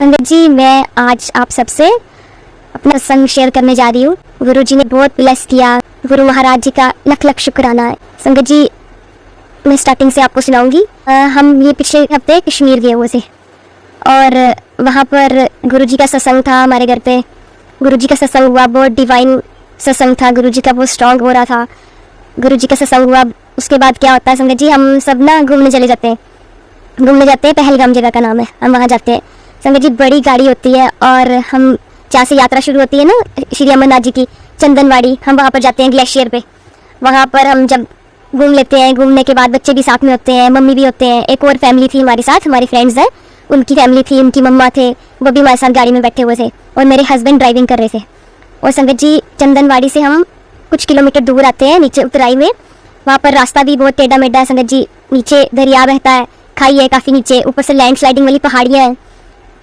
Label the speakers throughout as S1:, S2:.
S1: संगत जी, मैं आज आप सबसे अपना संग शेयर करने जा रही हूँ। गुरु जी ने बहुत ब्लेस किया, गुरु महाराज जी का लख लख शुक्राना है। संगत जी, मैं स्टार्टिंग से आपको सुनाऊंगी। हम ये पिछले हफ्ते कश्मीर गए हुए थे और वहाँ पर गुरु जी का सत्संग था। हमारे घर पे गुरु जी का सत्संग हुआ, बहुत डिवाइन सत्संग था। गुरु जी का बहुत स्ट्रॉन्ग हो रहा था। गुरु जी का सत्संग हुआ, उसके बाद क्या होता है संगत जी, हम सब ना घूमने चले जाते हैं। पहलगाम जगह का नाम है, हम वहाँ जाते हैं। संगत जी, बड़ी गाड़ी होती है और हम जहाँ से यात्रा शुरू होती है ना श्री अमरनाथ जी की, चंदनवाड़ी, हम वहाँ पर जाते हैं ग्लेशियर पे। वहाँ पर हम जब घूम लेते हैं, घूमने के बाद बच्चे भी साथ में होते हैं, मम्मी भी होते हैं। एक और फैमिली थी हमारे साथ, हमारी फ्रेंड्स हैं, उनकी फैमिली थी, उनकी मम्मा थे, वो भी हमारे साथ गाड़ी में बैठे हुए थे और मेरे हस्बैंड ड्राइविंग कर रहे थे। और संगत जी, चंदनवाड़ी से हम कुछ किलोमीटर दूर आते हैं, नीचे उतराई में। वहाँ पर रास्ता भी बहुत टेढ़ा मेढ़ा है संगत जी, नीचे दरिया बहता है, खाई है काफ़ी नीचे, ऊपर से लैंड स्लाइडिंग वाली पहाड़ियाँ हैं।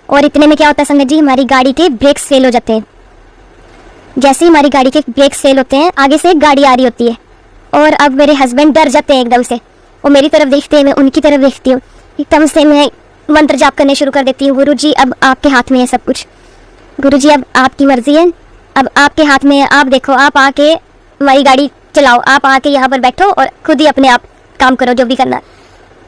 S1: और इतने में क्या होता है संगत जी, हमारी गाड़ी के ब्रेक्स फेल हो जाते हैं। जैसे ही हमारी गाड़ी के ब्रेक्स फेल होते हैं, आगे से एक गाड़ी आ रही होती है और अब मेरे हस्बैंड डर जाते हैं एकदम से। वो मेरी तरफ देखते हैं, मैं उनकी तरफ देखती हूँ। एकदम से मैं मंत्र जाप करने शुरू कर देती हूँ, गुरु जी अब आपके हाथ में है सब कुछ। गुरु जी अब आपकी मर्जी है, अब आपके हाथ में है। आप देखो, आप आके हमारी गाड़ी चलाओ, आप आके यहाँ पर बैठो और खुद ही अपने आप काम करो जो भी करना है।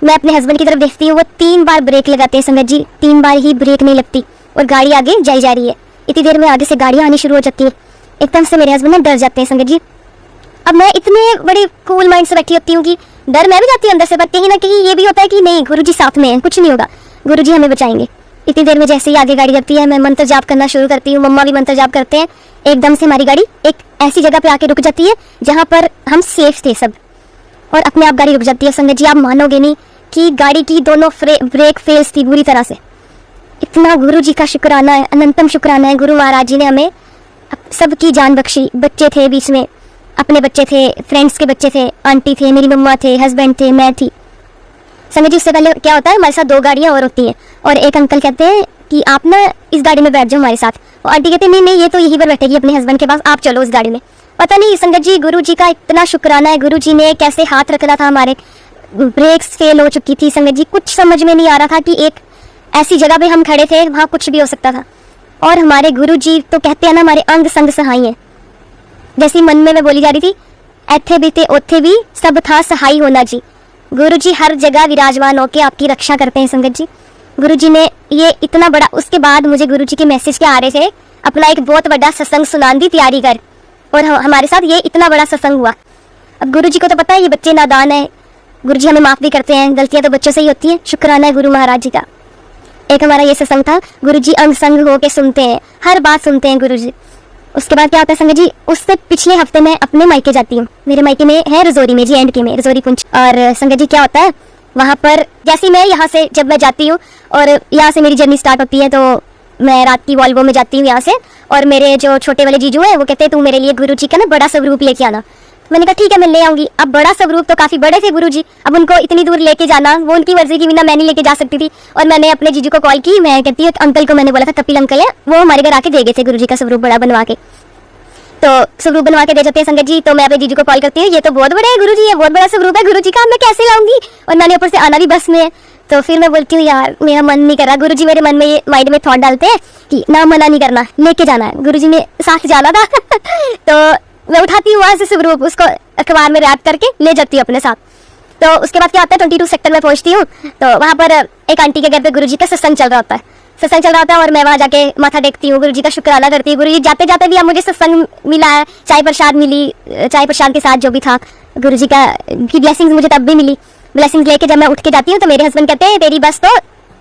S1: मैं अपने हस्बैंड की तरफ देखती हूँ, वो 3 बार ब्रेक लगाते हैं संगत जी, 3 बार ही ब्रेक नहीं लगती और गाड़ी आगे जाई जा रही है। इतनी देर में आगे से गाड़ियाँ आनी शुरू हो जाती है। एकदम से मेरे हस्बैंड डर जाते हैं संगत जी। अब मैं इतने बड़े कूल माइंड से बैठी होती हूँ कि डर मैं भी जाती हूँ अंदर से, पर कहीं ना कहीं ये भी होता है कि नहीं, गुरु जी साथ में हैं, कुछ नहीं होगा, गुरु जी हमें बचाएंगे। इतनी देर में जैसे ही आगे गाड़ी जाती है, मैं मंत्र जाप करना शुरू करती हूँ, मम्मा भी मंत्र जाप करते हैं। एकदम से हमारी गाड़ी एक ऐसी जगह पे आके रुक जाती है जहाँ पर हम सेफ थे सब, और अपने आप गाड़ी रुक जाती है। संगत जी, आप मानोगे नहीं कि गाड़ी की दोनों ब्रेक फेल्स थी बुरी तरह से। इतना गुरु जी का शुक्राना है, अनंतम शुक्राना है। गुरु महाराज जी ने हमें सबकी जान बख्शी। बच्चे थे बीच में, अपने बच्चे थे, फ्रेंड्स के बच्चे थे, आंटी थे, मेरी मम्मा थे, हस्बैंड थे, मैं थी। संगत जी, उससे पहले क्या होता है, हमारे साथ 2 गाड़ियाँ और होती हैं और एक अंकल कहते हैं कि आप ना इस गाड़ी में बैठ जाओ हमारे साथ। और आंटी कहते हैं नहीं नहीं, ये तो यहीं पर बैठेगी अपने हस्बैंड के पास, आप चलो उस गाड़ी में। पता नहीं संगत जी, गुरु जी का इतना शुक्राना है। गुरु जी ने कैसे हाथ रखना था, हमारे ब्रेक्स फेल हो चुकी थी संगत जी, कुछ समझ में नहीं आ रहा था कि एक ऐसी जगह पे हम खड़े थे, वहाँ कुछ भी हो सकता था। और हमारे गुरु जी तो कहते हैं ना, हमारे अंग संग सहाई हैं। जैसी मन में मैं बोली जा रही थी, ऐथे भी थे ओथे भी सब था सहाई होना जी। गुरु जी हर जगह विराजमान होकर आपकी रक्षा करते हैं संगत जी। गुरु जी ने ये इतना बड़ा, उसके बाद मुझे गुरु जी के मैसेज के आ रहे थे, अपना एक बहुत बड़ा सत्संग सुनाने की तैयारी कर, और हमारे साथ ये इतना बड़ा सत्संग हुआ। अब गुरु जी को तो पता है ये बच्चे नादान है, गुरु जी हमें माफ़ भी करते हैं, गलतियाँ तो बच्चों से ही होती हैं। शुक्राना है गुरु महाराज जी का। एक हमारा ये सत्संग था, गुरु जी अंग संग होके सुनते हैं, हर बात सुनते हैं गुरु जी। उसके बाद क्या होता है संगत जी, उससे पिछले हफ्ते मैं अपने मायके जाती हूँ। मेरे मायके में है रजौरी में, J&K में, रजौरी पुंछ। और संगत जी क्या होता है, वहाँ पर जैसे मैं यहाँ से जब मैं जाती हूँ और यहाँ से मेरी जर्नी स्टार्ट होती है, तो मैं रात की वॉल्वो में जाती हूँ यहाँ से, और मेरे जो छोटे वाले जीजू हैं वो कहते हैं तू मेरे लिए गुरु जी का ना बड़ा स्वरूप लेके आना। मैंने कहा ठीक है, मैं ले आऊँगी। अब बड़ा स्वरूप तो काफ़ी बड़े थे गुरु जी, अब उनको इतनी दूर लेके जाना, वो उनकी मर्जी की बिना मैं नहीं लेके जा सकती थी। और मैंने अपने जीजू को कॉल की, मैं कहती हूँ अंकल को मैंने बोला था, कपिल अंकल है, वो हमारे घर आके दे गए थे गुरु जी का स्वरूप बड़ा बनवा के। तो स्वरूप बनवा के दे जाते हैं संगत जी। तो मैं अपने जीजू को कॉल करती हूँ, ये तो बहुत बड़ा है गुरु जी, ये बहुत बड़ा स्वरूप है गुरु जी का, मैं कैसे लाऊंगी, और मैंने ऊपर से आना भी बस में है। तो फिर मैं बोलती हूँ यार मेरा मन नहीं कर रहा। गुरु जी मेरे मन में, ये माइंड में थॉट डालते हैं कि ना मना नहीं करना, लेके जाना है, गुरु जी ने साथ जाना था। तो मैं उठाती हूँ वहाँ से स्वरूप, उसको अखबार में रैप करके ले जाती हूँ अपने साथ। तो उसके बाद क्या होता है, 22 सेक्टर में पहुँचती हूँ, तो वहाँ पर एक आंटी के घर पे गुरु जी का सत्संग चल रहा होता है। सत्संग चल रहा होता है और मैं वहाँ जाके माथा टेकती हूँ, गुरु जी का शुक्राना करती हूँ। गुरु जी जाते जाते भी अब मुझे सत्संग मिला है, चाय प्रसाद मिली, चाय प्रसाद के साथ जो भी था गुरु जी का की ब्लेसिंग्स मुझे तब भी मिली। ब्लेसिंग्स लेके जब मैं उठ के जाती हूँ तो मेरे हस्बैंड कहते हैं तेरी बस तो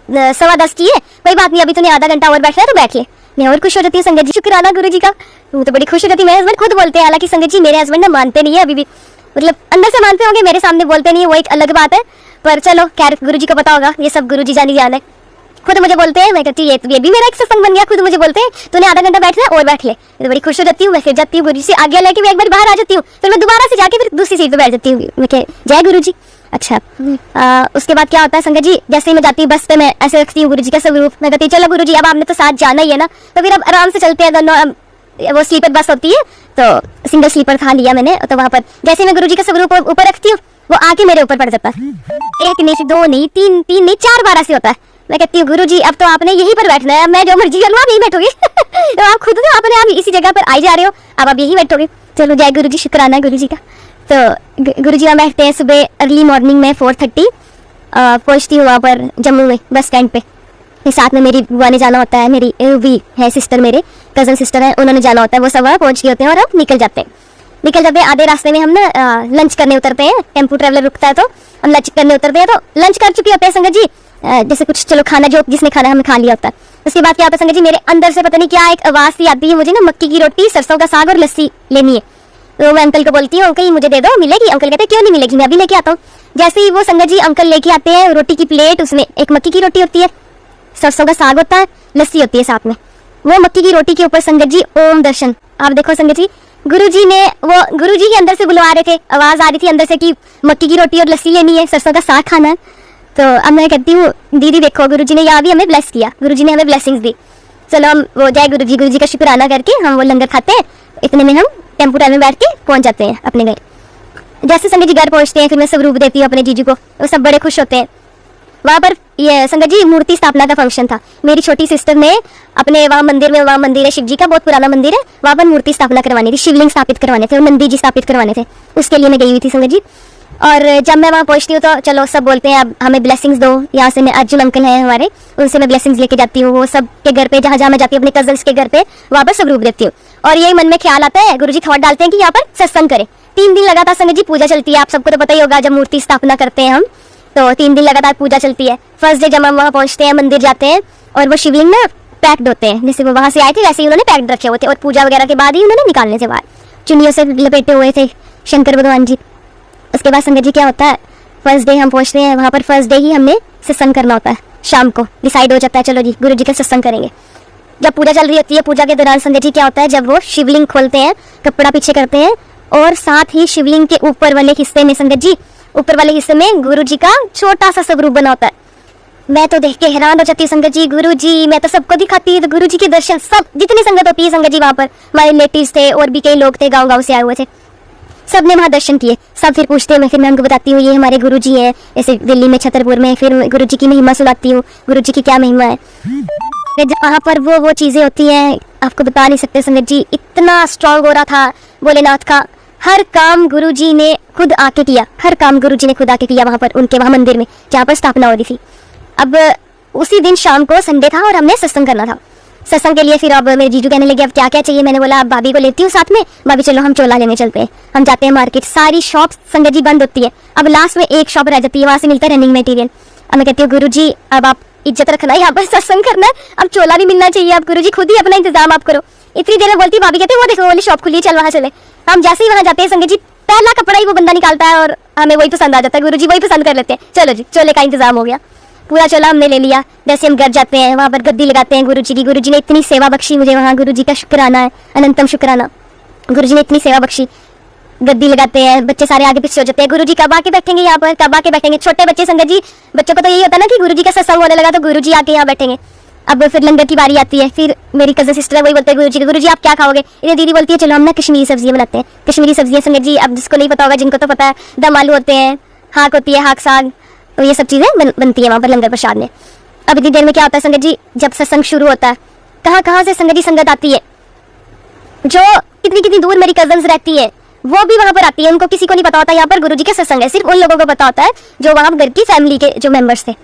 S1: 10:15 की है, कोई बात नहीं, अभी तूने आधा घंटा और बैठना है तो बैठ ले। मैं और खुश हो जाती हूँ संगत जी, शुक्राना गुरु जी का, वो तो बड़ी खुश हो जाती है। मेरे हस्बैंड खुद बोलते हैं, हालांकि संगत जी मेरे हस्बैंड ना मानते नहीं है अभी भी, मतलब अंदर से मानते होंगे, मेरे सामने बोलते नहीं है, वो एक अलग बात है, पर चलो खैर गुरु जी को पता होगा, ये सब गुरु जी जानी जान है। खुद मुझे बोलते हैं, मैं कहती हूँ ये भी मेरा एक सत्संग बन गया। खुद मुझे बोलते हैं तूने आधा घंटा बैठना है और बैठ ले। मैं तो बड़ी खुश हो जाती हूँ। मैं फिर जाती हूँ गुरु जी से आगे लेके, मैं एक बार बाहर आ जाती हूँ, फिर मैं दोबारा से जाके फिर दूसरी सीट पे बैठ जाती हूँ। मैं कह जय गुरु जी। अच्छा उसके बाद क्या होता है संगत जी, जैसे ही मैं जाती हूँ बस पे, मैं ऐसे रखती हूँ गुरु जी का स्वरूप। मैं कहती हूँ चलो गुरु जी अब आपने तो साथ जाना ही है ना, तो फिर अब आराम से चलते हैं दोनों। वो स्लीपर बस होती है, तो सिंगल स्लीपर था लिया मैंने। तो वहाँ पर जैसे मैं गुरु जी का स्वरूप ऊपर रखती हूँ, वो आके मेरे ऊपर पड़ जाता है। एक नहीं, 2 नहीं, 3 नहीं, 4 बार ऐसे होता है। मैं कहती हूँ गुरुजी अब तो आपने यहीं पर बैठना है, मैं जो मर्जी करूँ आप यहीं बैठोगे। तो आप खुद तो आपने आप इसी जगह पर आई जा रहे हो, अब आप यहीं बैठोगे। चलो जय गुरुजी, शुक्राना है गुरुजी का। तो गुरुजी वहाँ बैठते हैं सुबह अर्ली मॉर्निंग में 4:30 पहुँचती हूँ वहाँ पर जम्मू में बस स्टैंड पे। फिर साथ में मेरी बुआ ने जाना होता है, मेरी भी है सिस्टर, मेरे कज़न सिस्टर है, उन्होंने जाना होता है। वो सब वहाँ पहुँच गए होते हैं और हम निकल जाते हैं। आधे रास्ते में हम ना लंच करने उतरते हैं, टेम्पो ट्रैवलर रुकता है तो हम लंच करने उतरते हैं। तो लंच कर चुके होते हैं संगत जी, जैसे कुछ चलो खाना जो जिसने खाना हमें खा लिया होता है। उसके बाद क्या होता है संगत जी, मेरे अंदर से पता नहीं क्या एक आवाज़ सी आती है, मुझे ना मक्की की रोटी, सरसों का साग और लस्सी लेनी है। तो मैं अंकल को बोलती हूँ अंकल मुझे दे दो, मिलेगी? अंकल कहते हैं क्यों नहीं मिलेगी, मैं अभी लेके आता हूँ। जैसे ही वो संगत जी अंकल लेके आते हैं रोटी की प्लेट, उसमें एक मक्की की रोटी होती है, सरसों का साग होता है, लस्सी होती है साथ में। वो मक्की की रोटी के ऊपर संगत जी ओम दर्शन। आप देखो संगत जी, गुरुजी ही अंदर से बुलवा रहे थे, आवाज आ रही थी अंदर से कि मक्की की रोटी और लस्सी लेनी है, सरसों का साग खाना है। तो अब मैं कहती हूँ दीदी देखो गुरुजी ने यहाँ भी हमें ब्लेस किया, गुरुजी ने हमें ब्लेसिंग्स दी। चलो हम वो जय गुरुजी का शुक्राना करके हम वो लंगर खाते हैं। इतने में हम टेम्पो टाइम में बैठ के पहुंच जाते हैं अपने घर। जैसे संगत जी घर पहुंचते हैं फिर मैं स्वरूप देती हूँ अपने जीजू को, वो सब बड़े खुश होते हैं। वहाँ पर ये संगत जी मूर्ति स्थापना का फंक्शन था। मेरी छोटी सिस्टर ने अपने वहाँ मंदिर है शिव जी का, बहुत पुराना मंदिर है, वहाँ पर मूर्ति स्थापना करवानी थी, शिवलिंग स्थापित करवाने थे और नंदी जी स्थापित करवाने थे, उसके लिए मैं गई हुई थी संगत जी। और जब मैं वहाँ पहुँचती हूँ तो चलो सब बोलते हैं अब हमें ब्लेसिंग्स दो। यहाँ से मैं अर्जुन अंकल हैं हमारे, उनसे मैं ब्लेसिंग्स लेके जाती हूँ। वो सब के घर पे जहाँ जहाँ मैं जाती हूँ अपने कजन्स के घर पे वहाँ पर स्वरूप देती हूँ। और यही मन में ख्याल आता है, गुरुजी थॉट डालते हैं कि यहाँ पर सत्संग करें। 3 दिन लगातार संगत जी पूजा चलती है, आप सबको तो पता ही होगा, जब मूर्ति स्थापना करते हैं हम तो 3 दिन लगातार पूजा चलती है। फर्स्ट डे जब हम वहाँ पहुँचते हैं मंदिर जाते हैं और वो शिवलिंग ना पैक्ड होते हैं, जैसे वो वहाँ से आए थे वैसे ही उन्होंने पैक्ड रखे हुए थे और पूजा वगैरह के बाद ही उन्होंने निकालने से बाहर चुन्नियों से लपेटे हुए थे शंकर भगवान जी। उसके बाद संगत जी क्या होता है, फर्स्ट डे हम पहुँचते हैं वहाँ पर, फर्स्ट डे ही हमने सत्संग करना होता है। शाम को डिसाइड हो जाता है चलो जी गुरु जी का सत्संग करेंगे। जब पूजा चल रही होती है, पूजा के दौरान संगत जी क्या होता है, जब वो शिवलिंग खोलते हैं, कपड़ा पीछे करते हैं और साथ ही शिवलिंग के ऊपर वाले हिस्से में संगत जी, ऊपर वाले हिस्से में गुरु जी का छोटा सा स्वरूप बना होता है। मैं तो देख के हैरान हो जाती हूँ संगत जी, गुरु जी मैं तो सबको दिखाती तो गुरु जी के दर्शन, सब जितनी संगत होती है संगत जी वहाँ पर, हमारे रिलेटिव्स थे और भी कई लोग थे गाँव से आए हुए थे, सब ने वहाँ दर्शन किए। सब फिर पूछते हैं, फिर मैं उनको बताती हूँ ये हमारे गुरु जी हैं, ऐसे दिल्ली में छतरपुर में। फिर गुरु जी की महिमा सुनाती हूँ, गुरु जी की क्या महिमा है। फिर वहाँ पर वो चीज़ें होती हैं आपको बता नहीं सकते संगत जी, इतना स्ट्रांग हो रहा था भोलेनाथ का। हर काम गुरुजी ने खुद आके किया, हर काम गुरुजी ने खुद आके किया वहाँ पर, उनके वहाँ मंदिर में जहाँ पर स्थापना हो रही थी। अब उसी दिन शाम को संडे था और हमने सत्संग करना था। सत्संग के लिए फिर अब मेरे जीजू कहने लगे अब क्या क्या चाहिए। मैंने बोला अब भाभी को लेती हूँ साथ में, भाभी चलो हम चोला लेने चलते हैं। हम जाते हैं मार्केट, सारी शॉप संगत जी बंद होती है। अब लास्ट में एक शॉप रह जाती है, वहाँ से मिलता है रनिंग मटेरियल। अब मैं कहती हूँ गुरु जी अब आप इज्जत रखना, यहाँ पर सत्संग करना है, अब चोला भी मिलना चाहिए, अब गुरु जी खुद ही अपना इंतजाम आप करो। इतनी देर में बोलती भाभी कहती वो देखो वाली शॉप खुली है, चल वहाँ चले। हम जैसे ही वहाँ जाते हैं संगत जी, पहला कपड़ा ही वो बंदा निकालता है और हमें वही पसंद आ जाता है, गुरु जी वही पसंद कर लेते हैं। चलो जी चोले का इंतजाम हो गया, पूरा चोला हमने ले लिया। जैसे हम घर जाते हैं वहाँ पर गद्दी लगाते हैं गुरु जी की। गुरु जी ने इतनी सेवा बख्शी मुझे, वहाँ गुरु जी का शुक्राना है, अनंतम शुक्राना। गुरु जी ने इतनी सेवा बख्शी, गद्दी लगाते हैं, बच्चे सारे आगे पीछे हो जाते हैं। गुरु जी कब आके बैठेंगे यहाँ पर, कब आके बैठेंगे। छोटे बच्चे संगत जी, बच्चों को तो यही होता है ना कि गुरु जी का सत्संग होने लगा तो गुरु जी आके यहाँ बैठेंगे। अब फिर लंगर की बारी आती है, फिर मेरी कजन सिस्टर है वही बोलते हैं गुरु जी आप क्या खाओगे। इन्हें दीदी बोलती है चलो हम ना कश्मीरी सब्जियाँ बनाते हैं। कश्मीरी सब्जियाँ संगत जी अब जिसको नहीं पता होगा, जिनको तो पता है, दम आलू होते हैं, हाक होती है, हाक साग, तो ये सब चीज़ें बनती है वहाँ पर लंगर प्रसाद में। अब इतनी देर में क्या होता है संगत जी, जब सत्संग शुरू होता है, कहाँ से संगत जी संगत आती है, जो कितनी दूर मेरी कजन्स रहती है वो भी वहाँ पर आती है। उनको किसी को नहीं पता होता यहाँ पर गुरु जी का सत्संग है, सिर्फ उन लोगों को पता होता है जो वहाँ घर की फैमिली के जो मेंबर्स थे।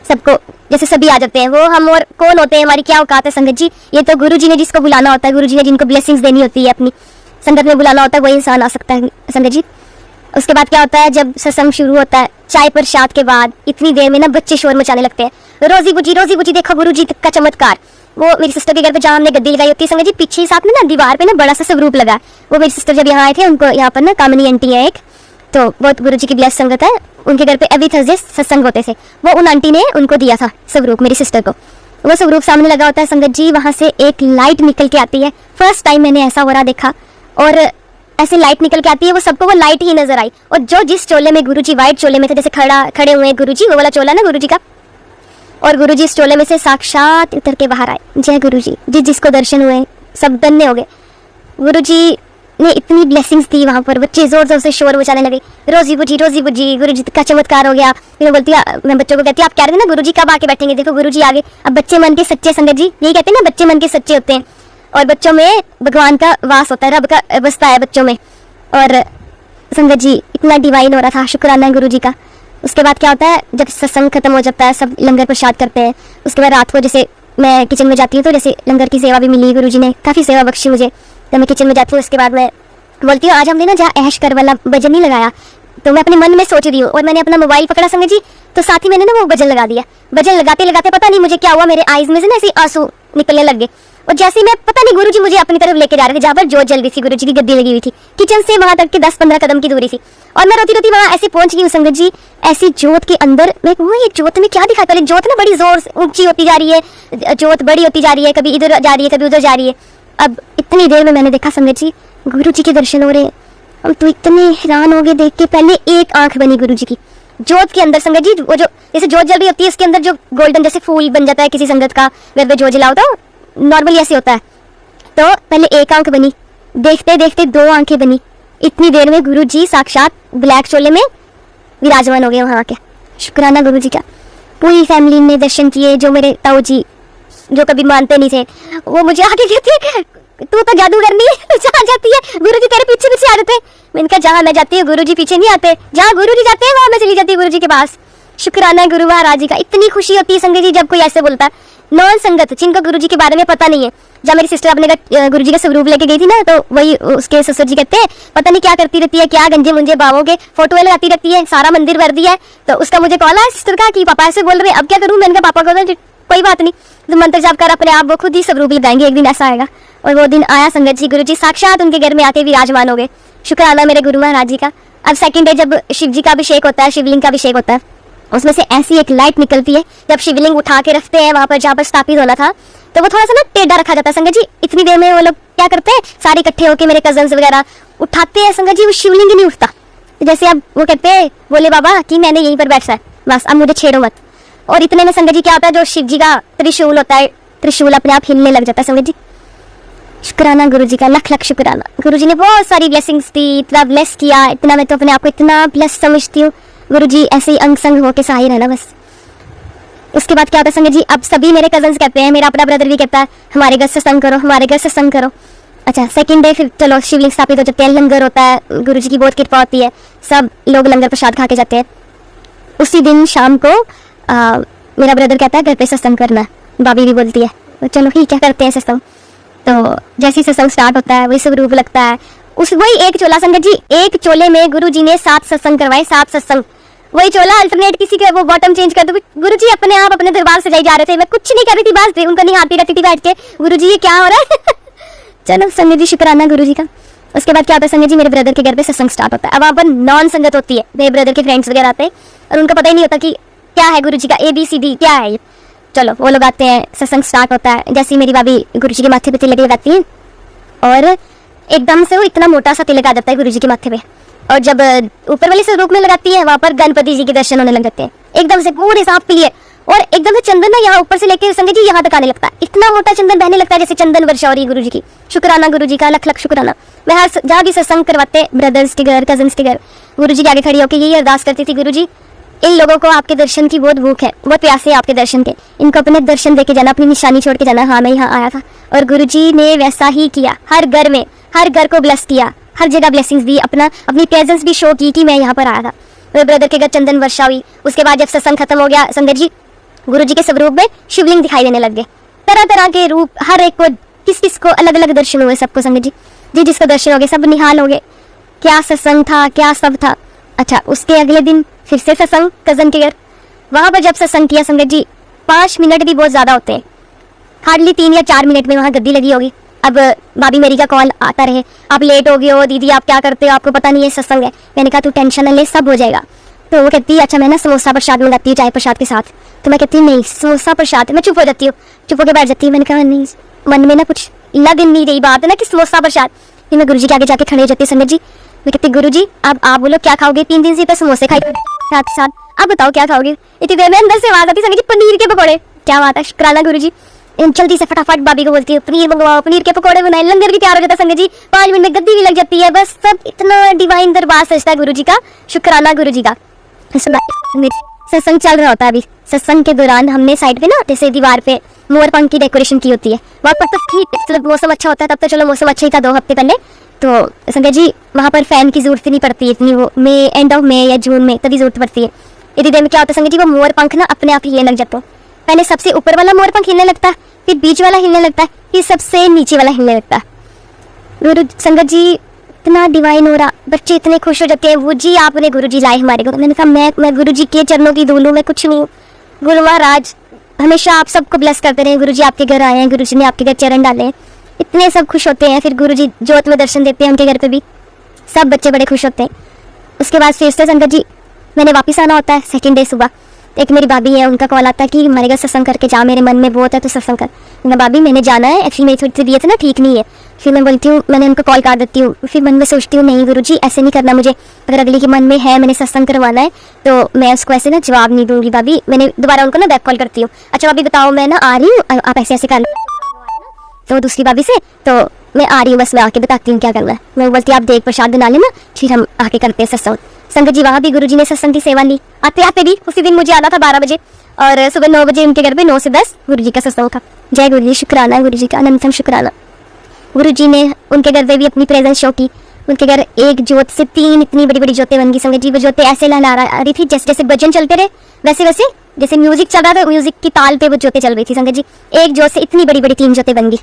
S1: सबको जैसे सभी आ जाते हैं, वो हम और कौन होते हैं, हमारी क्या औकात है संगत जी। ये तो गुरु जी ने जिसको बुलाना होता है, गुरु जी ने जिनको ब्लेसिंग्स देनी होती है, अपनी संगत में बुलाना होता है, वही इंसान आ सकता है संगत जी। उसके बाद क्या होता है, जब सत्संग शुरू होता है, चाय प्रसाद के बाद इतनी देर में ना बच्चे शोर मचाने लगते हैं, रोजी बुजी देखो गुरु जी का चमत्कार। वो मेरी सिस्टर के घर पे जहाँ हमने गद्दी लगाई होती है संगत जी, पीछे ही साथ में ना दीवार पे ना बड़ा सा स्वरूप लगा। वो मेरी सिस्टर जब यहाँ आए थे, उनको यहाँ पर ना कामनी आंटी है एक, तो बहुत गुरु जी की ब्लेस संगत है, उनके घर पे एवरी थर्सडे सत्संग होते थे। वो उन आंटी ने उनको दिया था स्वरूप मेरी सिस्टर को। वो स्वरूप सामने लगा होता है संगत जी, वहाँ से एक लाइट निकल के आती है। फर्स्ट टाइम मैंने ऐसा हो रहा देखा, और ऐसे लाइट निकल के आती है, वो सबको वो लाइट ही नजर आई। और जो जिस चोले में गुरुजी व्हाइट चोले में थे, जैसे खड़े हुए गुरुजी, वो वाला चोला ना गुरुजी का, और गुरुजी इस चोले में से साक्षात उतर के बाहर आए। जय गुरुजी, जिसको दर्शन हुए सब धन्य हो गए। गुरुजी ने इतनी ब्लेसिंग्स दी वहाँ पर, बच्चे जोर जोर से शोर मचाने लगे, रोजी बुझी गुरु जी का चमत्कार हो गया। फिर मैं बोलती हूँ, मैं बच्चों को कहती हूँ आप कह रहे थे ना गुरु जी कब आके बैठेंगे, देखो गुरु जी आगे। अब बच्चे मन के सच्चे, संगत जी यही कहते हैं ना, बच्चे मन के सच्चे होते हैं और बच्चों में भगवान का वास होता है, रब का बसता है बच्चों में। और संगत जी इतना डिवाइन हो रहा था, शुक्राना है गुरु जी का। उसके बाद क्या होता है, जब सत्संग खत्म हो जाता है, सब लंगर प्रसाद करते हैं। उसके बाद रात को जैसे मैं किचन में जाती हूँ तो जैसे लंगर की सेवा भी मिली, गुरु जी ने काफ़ी सेवा बख्शी मुझे। जब मैं किचन में जाती हूँ उसके बाद मैं बोलती हूँ आज हमने ना जहाँ ऐश कर वाला भजन नहीं लगाया, तो मैं अपने मन में सोच रही हूँ और मैंने अपना मोबाइल पकड़ा संगत जी, तो साथ ही मैंने ना वो भजन लगा दिया। भजन लगाते लगाते पता नहीं मुझे क्या हुआ, मेरे आईज में से ना ऐसे आंसू निकलने लग गए। और जैसे ही मैं पता नहीं गुरुजी मुझे अपनी तरफ लेके जा रहे थे, जहाँ पर जोत जल रही थी, गुरुजी की गद्दी लगी हुई थी, किचन से वहां तक के 10-15 कदम की दूरी थी। और मैं रोती रोती वहां ऐसे पहुंच गई हूँ संगत जी, ऐसी जोत के अंदर मैं वो ये जोत में क्या दिखा, पहले जोत ना बड़ी जोर से ऊंची होती जा रही है, जोत बड़ी होती जा रही है, कभी इधर जा रही है कभी उधर जा रही है। अब इतनी देर में मैंने देखा संगत जी गुरुजी के दर्शन हो रहे। हम तो इतने हैरान हो गए देख के। पहले एक आंख बनी गुरुजी की जोत के अंदर संगत जी, वो जो जैसे जोत जल रही होती है इसके अंदर जो गोल्डन जैसे फूल बन जाता है किसी संगत का, अगर जोत जलाओ तो नॉर्मली ऐसे होता है। तो पहले एक आंख बनी, देखते देखते 2 आंखें बनी। इतनी देर में गुरुजी साक्षात ब्लैक चोले में विराजमान हो गए वहां आके। शुक्राना गुरुजी का। पूरी फैमिली ने दर्शन किए, जो मेरे ताऊ जी जो कभी मानते नहीं थे वो मुझे आके कहते हैं तू तो जादूगरनी है, जहाँ जाती है गुरुजी तेरे पीछे पीछे आ जाते हैं। मैंने कहा जहाँ मैं जाती हूँ गुरुजी पीछे नहीं आते, जहाँ गुरुजी जाते हैं वहाँ मैं चली जाती हूँ गुरुजी के पास। शुक्राना है गुरु महाराज जी का। इतनी खुशी होती है संगत जी जब कोई ऐसे बोलता है, नॉन संगत जिनको गुरुजी के बारे में पता नहीं है। जब मेरी सिस्टर अपने गुरुजी का स्वरूप लेके गई थी ना, तो वही उसके ससुर जी कहते हैं पता नहीं क्या करती रहती है, क्या गंजे मुंजे बाबों के फोटो लगाती रहती है, सारा मंदिर भर दिया है। तो उसका मुझे कॉल आया सिस्टर का कि पापा ऐसे बोल रहे, अब क्या करूँ। मैंने कहा पापा को कोई बात नहीं, तो मंत्र जाप कर अपने आप वो खुद ही स्वरूप लगाएंगे, एक दिन ऐसा आएगा। और वो दिन आया संगत जी, गुरुजी साक्षात उनके घर में आके विराजमान हो गए। शुक्राना मेरे गुरु महाराज जी का। अब सेकंड डे जब शिव जी का अभिषेक होता है, शिवलिंग का अभिषेक होता है, उसमें से ऐसी एक लाइट निकलती है। जब शिवलिंग उठा के रखते हैं वहां पर जहाँ पर स्थापित होना था, तो वो थोड़ा सा ना टेढ़ा रखा जाता है संगत जी। इतनी देर में वो लोग क्या करते हैं, सारे इकट्ठे होकर मेरे कजन्स वगैरह उठाते हैं संगत जी, वो शिवलिंग ही नहीं उठता। तो जैसे अब वो कहते हैं बोले बाबा कि मैंने यहीं पर बैठना है, बस अब मुझे छेड़ो मत। और इतने में संगत जी क्या होता है, जो शिव जी का त्रिशूल होता है, त्रिशूल अपने आप हिलने लग जाता है संगत जी। शुक्राना गुरु जी का, लख लख शुक्राना। गुरु जी ने बहुत सारी ब्लेसिंग्स दी, इतना ब्लेस किया, इतना मैं तो अपने आप को इतना ब्लेस समझती हूँ। गुरु जी ऐसे ही अंग संग होके सहाय रहना बस। उसके बाद क्या होता है संगत जी, अब सभी मेरे कजन्स कहते हैं, मेरा अपना ब्रदर भी कहता है हमारे घर से संग करो, हमारे घर से संग करो। अच्छा सेकंड डे फिर चलो शिवलिंग स्थापित हो जाते हैं, लंगर होता है, गुरु जी की बहुत कृपा होती है, सब लोग लंगर प्रसाद खा के जाते हैं। उसी दिन शाम को मेरा ब्रदर कहता है घर पे सत्संग करना है, भाभी भी बोलती है तो चलो ठीक है करते हैं सत्संग। तो जैसे ही सत्संग स्टार्ट होता है वही स्वरूप लगता है, उस वही एक चोला संगत जी, एक चोले में गुरु जी ने 7 सत्संग करवाए, 7 सत्संग। वही चोला अल्टरनेट किसी का वो बॉटम चेंज कर दो। गुरु जी अपने आप अपने दरबार से जा रहे थे, मैं कुछ नहीं कर रही थी, बस उनको निहारती रहती थी बैठ के, गुरु जी ये क्या हो रहा है। चलो संगत जी शुक्राना गुरु जी का। उसके बाद क्या होता है संगत जी, मेरे ब्रदर के घर पे सत्संग स्टार्ट होता है। अब वहाँ पर नॉन संगत होती है, मेरे ब्रदर के फ्रेंड्स वगैरह आते हैं और उनको पता ही नहीं होता कि क्या है गुरु जी का ABCD क्या है। चलो वो लोग आते हैं, सत्संग स्टार्ट होता है। जैसे ही मेरी भाभी गुरु जी के माथे पे तिलक लगाती है और एकदम से वो इतना मोटा सा तिलक आ जाता है गुरु जी के माथे पे, और जब ऊपर वाले स्वरूप में लगाती है वहां पर गणपति जी के दर्शन होने लग जाते हैं, एकदम से पूरे साफ क्लियर। और एकदम से चंदन ना यहाँ ऊपर से लेके संगत जी यहाँ तक आने लगता है, इतना मोटा चंदन बहने लगता है जैसे चंदन वर्षा हो रही है गुरु जी की। शुक्राना गुरु जी का, लख लख शुक्राना। मैं हर जहाँ भी सत्संग करवाते ब्रदर्स के घर, कजन्स के घर, गुरु जी के आगे खड़ी होकर यही अरदास करती थी, गुरु जी इन लोगों को आपके दर्शन की बहुत भूख है, बहुत प्यासे है आपके दर्शन के, इनको अपने दर्शन देके जाना, अपनी निशानी छोड़ के जाना। हाँ मैं यहाँ आया था और गुरु जी ने वैसा ही किया, हर घर में हर घर को ब्लेस किया, हर जगह ब्लेसिंग्स दी, अपनी प्रेजेंस भी शो की कि मैं यहाँ पर आया था। मेरे ब्रदर के घर चंदन वर्षा हुई। उसके बाद जब सत्संग खत्म हो गया संगत जी, गुरु जी के स्वरूप में शिवलिंग दिखाई देने लग गए, तरह तरह के रूप, हर एक को किस किस को अलग अलग दर्शन हुए, सबको संगत जी जी जिसको दर्शन हो गए सब निहाल हो गए, क्या सत्संग था, क्या सब था। अच्छा उसके अगले दिन फिर से सत्संग कजन के घर, वहां पर जब सत्संग किया संगत जी, 5 मिनट भी बहुत ज्यादा होते हैं, हार्डली 3 या 4 मिनट में वहां गद्दी लगी होगी। अब भाभी मेरी का कॉल आता रहे, आप लेट हो गए हो दीदी, आप क्या करते हो, आपको पता नहीं है सत्संग है। मैंने कहा तू टेंशन न ले, सब हो जाएगा। तो वो कहती है अच्छा मैं ना समोसा प्रसाद मंगाती हूँ चाय प्रसाद के साथ। तो मैं कहती हूँ नहीं समोसा प्रसाद, मैं चुप हो जाती हूँ, चुप होकर बैठ जाती हूँ। मैंने कहा नहीं, मन में ना कुछ लग नहीं रही बात है ना कि समोसा प्रसाद। फिर मैं गुरु जी के आगे जाके खड़ी हो जाती संगत जी, मैं कहती गुरु जी अब आप बोलो क्या खाओगे, 3 दिन से तो समोसे खाई साथ साथ, अब बताओ क्या खाओगे। इतनी देर में अंदर से आवाज आती संगत जी पनीर के पकौड़े, क्या बात है, शुक्राना गुरु जी। जल्दी से फटाफट भाभी को बोलती हूँ पनीर मंगवाओ, पनीर के पकौड़े बनाए, लंगर भी तैयार हो जाता है संगत जी, 5 मिनट में गद्दी भी लग जाती है। बस सब इतना डिवाइन दरबार सजता है गुरु जी का, शुक्राना गुरु जी का। सत्संग चल रहा होता है अभी, सत्संग के दौरान हमने साइड पे ना जैसे दीवार पे मोर पंख की डेकोरेशन की होती है, वहाँ पर तो ठीक जब मौसम अच्छा होता है तब तो चलो मौसम अच्छा ही था 2 हफ्ते पहले, तो संगत जी वहाँ पर फैन की जरूरत नहीं पड़ती इतनी, वो मई एंड ऑफ मई या जून में तभी जरूरत पड़ती है। इतनी देर में क्या होता है संगत जी, वो मोर पंख ना अपने आप हिलने लग जाते हैं। पहले सबसे ऊपर वाला मोर पंख हिलने लगता है, फिर बीच वाला हिलने लगता है, फिर सबसे नीचे वाला हिलने लगता है। गुरु संगत जी इतना डिवाइन हो रहा, बच्चे इतने खुश हो जाते हैं, वो जी आपने गुरु जी लाए हमारे को। मैंने कहा मैं गुरु जी के चरणों की धूल हूँ, मैं कुछ नहीं हूँ। गुरु महाराज हमेशा आप सबको ब्लेस करते रहे, गुरु जी आपके घर आए हैं, गुरु जी ने आपके घर चरण डाले हैं, इतने सब खुश होते हैं। फिर गुरु जी ज्योत में दर्शन देते हैं उनके घर पे भी, सब बच्चे बड़े खुश होते हैं। उसके बाद फिर से संगत जी मैंने वापस आना होता है सेकंड डे सुबह। एक मेरी भाभी है, उनका कॉल आता है कि हमारे घर सत्संग करके जा, मेरे मन में बहुत है तो सत्संग कर। मैं भाभी मैंने जाना है, एक्चुअली मेरी थोड़ी तबीयत ना ठीक नहीं है। फिर मैं बोलती हूँ, मैंने उनको कॉल कर देती हूँ। फिर मन में सोचती हूँ नहीं गुरुजी ऐसे नहीं करना मुझे, अगर अगली के मन में है मैंने सत्संग करवाना है तो मैं उसको ऐसे ना जवाब नहीं दूंगी। भाभी मैंने दोबारा उनको ना बैक कॉल करती हूँ, अच्छा भाभी बताओ मैं ना आ रही हूँ, आप ऐसे ऐसे कर लो। तो दूसरी भाभी से तो मैं आ रही हूँ, बस मैं आके बताती हूँ क्या करना है। मैं बोलती आप देख प्रसाद बना लेना, फिर हम आके करते हैं सत्संग। संगत जी वहाँ भी गुरुजी ने सत्संग की सेवा ली, आते आते भी उसी दिन मुझे आना था 12 बजे और सुबह 9 बजे उनके घर पे 9 से 10 गुरुजी का सत्संग था। जय गुरु जी, शुक्राना गुरु जी का, अनंतम शुक्राना। गुरु जी ने उनके घर पे भी अपनी प्रेजेंस शो की। उनके घर एक जोत से 3 इतनी बड़ी बड़ी जोतें बन गई। संगत जी वो जोतें ऐसे लहरा रही थी जैसे जैसे भजन चलते रहे वैसे वैसे, जैसे म्यूजिक चल रहा था म्यूजिक की ताल पे वो जोतें चल रही थी। संगत जी एक जोत से इतनी बड़ी बड़ी 3 जोतें बन गई।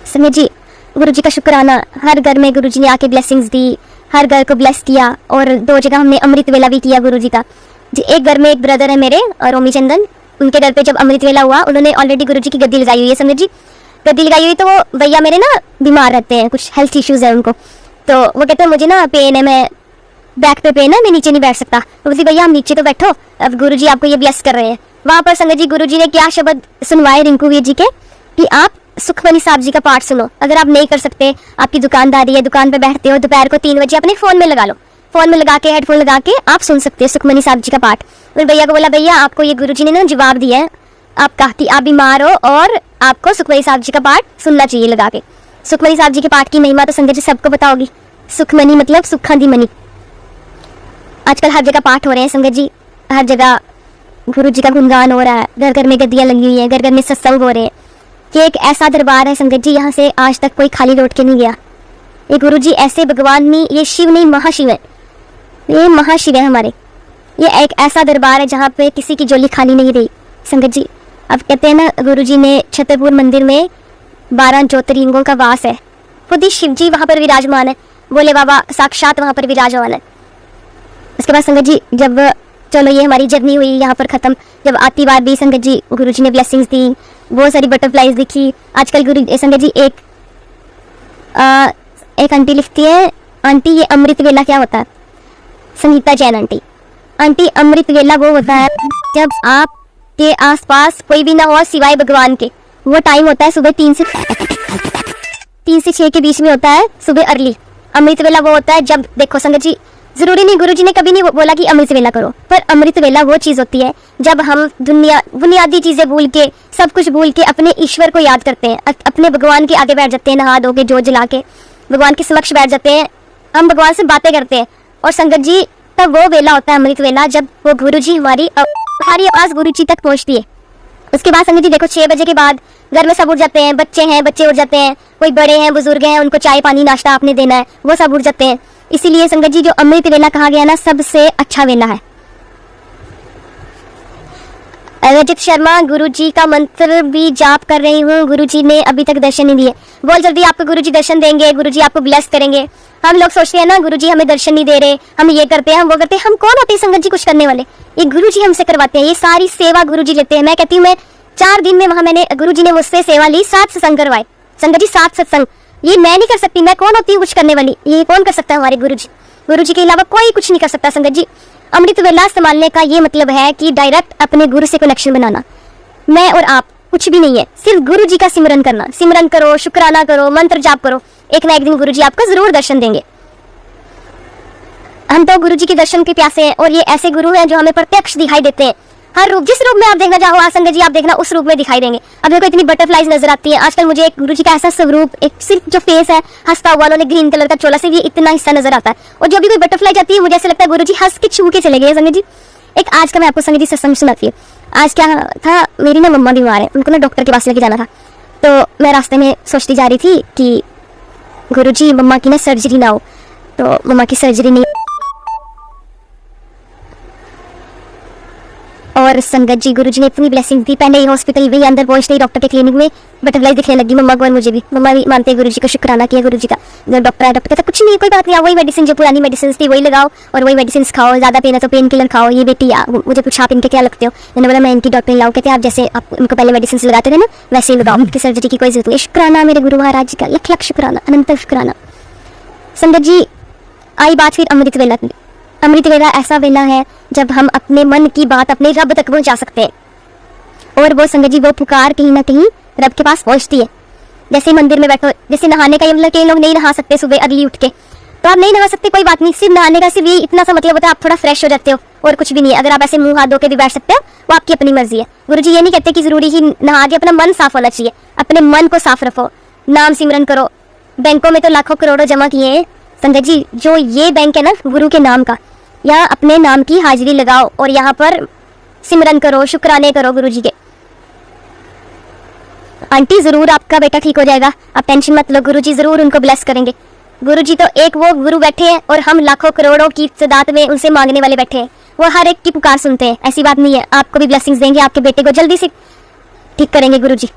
S1: संगत जी गुरु जी का शुक्राना, हर घर में गुरु जी ने आके ब्लेसिंग्स दी, हर घर को ब्लेस किया। और 2 जगह हमने अमृत वेला भी किया गुरु जी का। जी एक घर में एक ब्रदर है मेरे और रोमी चंदन, उनके घर पे जब अमृत वेला हुआ उन्होंने ऑलरेडी गुरु जी की गद्दी लगाई हुई है। संगत जी गद्दी लगाई हुई, तो वो भैया मेरे ना बीमार रहते हैं, कुछ हेल्थ इश्यूज है उनको, तो वो कहते हैं मुझे ना पेन है, मैं बैक पे पेन है, मैं नीचे नहीं बैठ सकता। तो बोलती भैया हम नीचे तो बैठो, अब गुरु जी आपको ये ब्लेस कर रहे हैं। वहाँ पर संगत जी गुरु जी ने क्या शब्द सुनवाए रिंकू वीर जी के कि आप सुखमनी साहब जी का पाठ सुनो। अगर आप नहीं कर सकते, आपकी दुकानदारी है, दुकान पे बैठते हो, दोपहर को 3 बजे अपने फ़ोन में लगा लो, फ़ोन में लगा के हेडफोन लगा के आप सुन सकते हो सुखमनी साहब जी का पाठ। फिर भैया को बोला भैया आपको ये गुरु जी ने ना जवाब दिया है आपका कि आप बीमार हो और आपको सुखमनी साहब जी का पाठ सुनना चाहिए लगा के। सुखमनी साहब जी के पाठ की महिमा तो संगत जी सबको पता होगी। सुखमनी मतलब सुखा दी मनी। आजकल हर जगह पाठ हो रहे हैं संगत जी, हर जगह गुरु जी का गुणगान हो रहा है, घर घर में गद्दियाँ लगी हुई हैं, घर घर में सत्संग हो रहे हैं। कि एक ऐसा दरबार है संगत जी, यहाँ से आज तक कोई खाली लौट के नहीं गया। ये गुरु जी ऐसे भगवान नहीं, ये शिव नहीं महाशिव है, ये महाशिव है हमारे। ये एक ऐसा दरबार है जहाँ पे किसी की झोली खाली नहीं रही संगत जी। अब कहते हैं ना गुरु जी ने छतरपुर मंदिर में 12 ज्योतिर्लिंगों का वास है, खुद ही शिव जी वहाँ पर विराजमान है, भोले बाबा साक्षात वहाँ पर विराजमान है। उसके बाद संगत जी जब चलो ये हमारी जर्नी हुई यहाँ पर ख़त्म, जब आती बार भी संगत जी गुरु जी ने ब्लेसिंग्स दी, बहुत सारी बटरफ्लाइज दिखी। आजकल गुरु संगत जी एक आंटी लिखती है, आंटी ये अमृत वेला क्या होता है? संगीता जैन आंटी, आंटी अमृत वेला वो होता है जब आपके आसपास कोई भी ना हो सिवाय भगवान के। वो टाइम होता है सुबह 3 से 6 के बीच में होता है, सुबह अर्ली। अमृत वेला वो होता है जब देखो संगत जी जरूरी नहीं, गुरु जी ने कभी नहीं बोला कि अमृत वेला करो, पर अमृत वेला वो चीज़ होती है जब हम बुनियादी चीज़ें भूल के, सब कुछ भूल के अपने ईश्वर को याद करते हैं, अपने भगवान के आगे बैठ जाते हैं, नहा धो के जोत जला के भगवान के समक्ष बैठ जाते हैं, हम भगवान से बातें करते हैं। और संगत जी तब वो वेला होता है अमृत वेला जब वो गुरु जी हमारी आवाज़ गुरु जी तक पहुँचती है। उसके बाद संगत जी देखो 6 बजे के बाद घर में सब उठ जाते हैं, बच्चे उठ जाते हैं, कोई बड़े हैं बुजुर्ग हैं, उनको चाय पानी नाश्ता आपने देना है, वो सब उठ जाते हैं। इसीलिए संगत जी जो अमृत वेला कहा गया ना सबसे अच्छा वेला है। रजत शर्मा गुरु जी का मंत्र भी जाप कर रही हूँ, गुरु जी ने अभी तक दर्शन नहीं दिए। बहुत जल्दी आपको गुरु जी दर्शन देंगे, गुरु जी आपको ब्लेस करेंगे। हम लोग सोचते हैं ना गुरु जी हमें दर्शन नहीं दे रहे, हम ये करते हैं हम वो करते हैं, हम कौन होते हैं संगत जी कुछ करने वाले? ये गुरु जी हमसे करवाते हैं, ये सारी सेवा गुरु जी लेते हैं। मैं कहती हूँ मैं 4 दिन में वहाँ मैंने गुरु जी ने मुझसे सेवा ली, 7 सत्संग करवाए संगत जी, 7 सत्संग। ये मैं नहीं कर सकती, मैं कौन होती हूँ कुछ करने वाली? ये कौन कर सकता है? हमारे गुरु जी के अलावा कोई कुछ नहीं कर सकता संगत जी। अमृत वेला संभालने का ये मतलब है कि डायरेक्ट अपने गुरु से कनेक्शन बनाना। मैं और आप कुछ भी नहीं है, सिर्फ गुरु जी का सिमरन करना। सिमरन करो, शुक्राना करो, मंत्र जाप करो, एक ना एक दिन गुरु जी आपको जरूर दर्शन देंगे। हम तो गुरु जी के दर्शन के प्यासे हैं और ये ऐसे गुरु हैं जो हमें प्रत्यक्ष दिखाई देते हैं। हर रूप, जिस रूप में आप देखना चाहो आज संगत जी आप देखना उस रूप में दिखाई देंगे। अब देखो इतनी बटरफ्लाइज नजर आती है आजकल मुझे एक गुरु जी का ऐसा स्वरूप, एक सिर्फ जो फेस है हंसता हुआ, उन्होंने ग्रीन कलर का चोला, सिर्फ ये इतना हिस्सा नजर आता है, और जो भी कोई बटरफ्लाई जाती है मुझे ऐसा लगता है गुरु जी हंस के छू के चले गए संगत जी। एक आज का मैं आपको संगत जी सत्संग सुनाती हूँ। आज क्या था, मेरी ना मम्मा बीमार है, उनको ना डॉक्टर के पास लेके जाना था, तो मैं रास्ते में सोचती जा रही थी कि गुरु जी मम्मा की ना सर्जरी ना हो, तो मम्मा की सर्जरी नहीं, और संगत जी गुरुजी ने इतनी ब्लेसिंग दी। पहले ही हॉस्पिटल भी अंदर पहुंचते ही डॉक्टर के क्लिनिक में बटरफ्लाई दिखने लगी मम्मा को और मुझे भी। मम्मा भी मानते हैं गुरुजी को, शुक्राना किया गुरुजी का। जब डॉक्टर आया, डॉक्टर कहता कुछ नहीं, कोई बात नहीं, वही मेडिसिन जो पुरानी मेडिसिन थी वही लगाओ और वही मेडिसिन खाओ, ज्यादा पेन है तो पेन किलर खाओ। ये बेटी मुझे पूछा आप इनके क्या लगते हो, मैंने बोला मैं इनकी डॉक्टर लाऊं। कहते आप जैसे आप इनको पहले मेडिसिन लगाते थे ना वैसे ही लगाओ, इनकी सर्जरी की कोई जरूरत नहीं। शुक्राना मेरे गुरु महाराज जी का, लख लख शुक्राना, अनंत शुक्राना। संगत जी आई बात फिर अमृत वेला की। अमृत वेला ऐसा वेला है जब हम अपने मन की बात अपने रब तक पहुंचा सकते हैं, और वो संगत जी वो पुकार कहीं ना कहीं रब के पास पहुंचती है। जैसे मंदिर में बैठो, जैसे नहाने का मतलब कई लोग नहीं नहा सकते सुबह अर्ली उठ के, तो आप नहीं नहा सकते कोई बात नहीं, सिर्फ नहाने का सिर्फ ये इतना सा मतलब होता है आप थोड़ा फ्रेश हो जाते हो और कुछ भी नहीं है। अगर आप ऐसे मुंह हाथ धो के भी बैठ सकते हो वो आपकी अपनी मर्जी है। गुरु जी ये नहीं कहते कि जरूरी ही नहा के, अपना मन साफ होना चाहिए, अपने मन को साफ रखो, नाम सिमरन करो। बैंकों में तो लाखों करोड़ों जमा किए हैं संगत जी, जो ये बैंक है ना गुरु के नाम का, यहाँ अपने नाम की हाजिरी लगाओ और यहाँ पर सिमरन करो, शुक्राने करो गुरु जी के। आंटी जरूर आपका बेटा ठीक हो जाएगा, आप टेंशन मत लो, गुरु जी जरूर उनको ब्लेस करेंगे। गुरु जी तो एक वो गुरु बैठे हैं और हम लाखों करोड़ों की तादाद में उनसे मांगने वाले बैठे हैं, वो हर एक की पुकार सुनते हैं। ऐसी बात नहीं है, आपको भी ब्लेसिंग्स देंगे, आपके बेटे को जल्दी से ठीक करेंगे गुरु जी,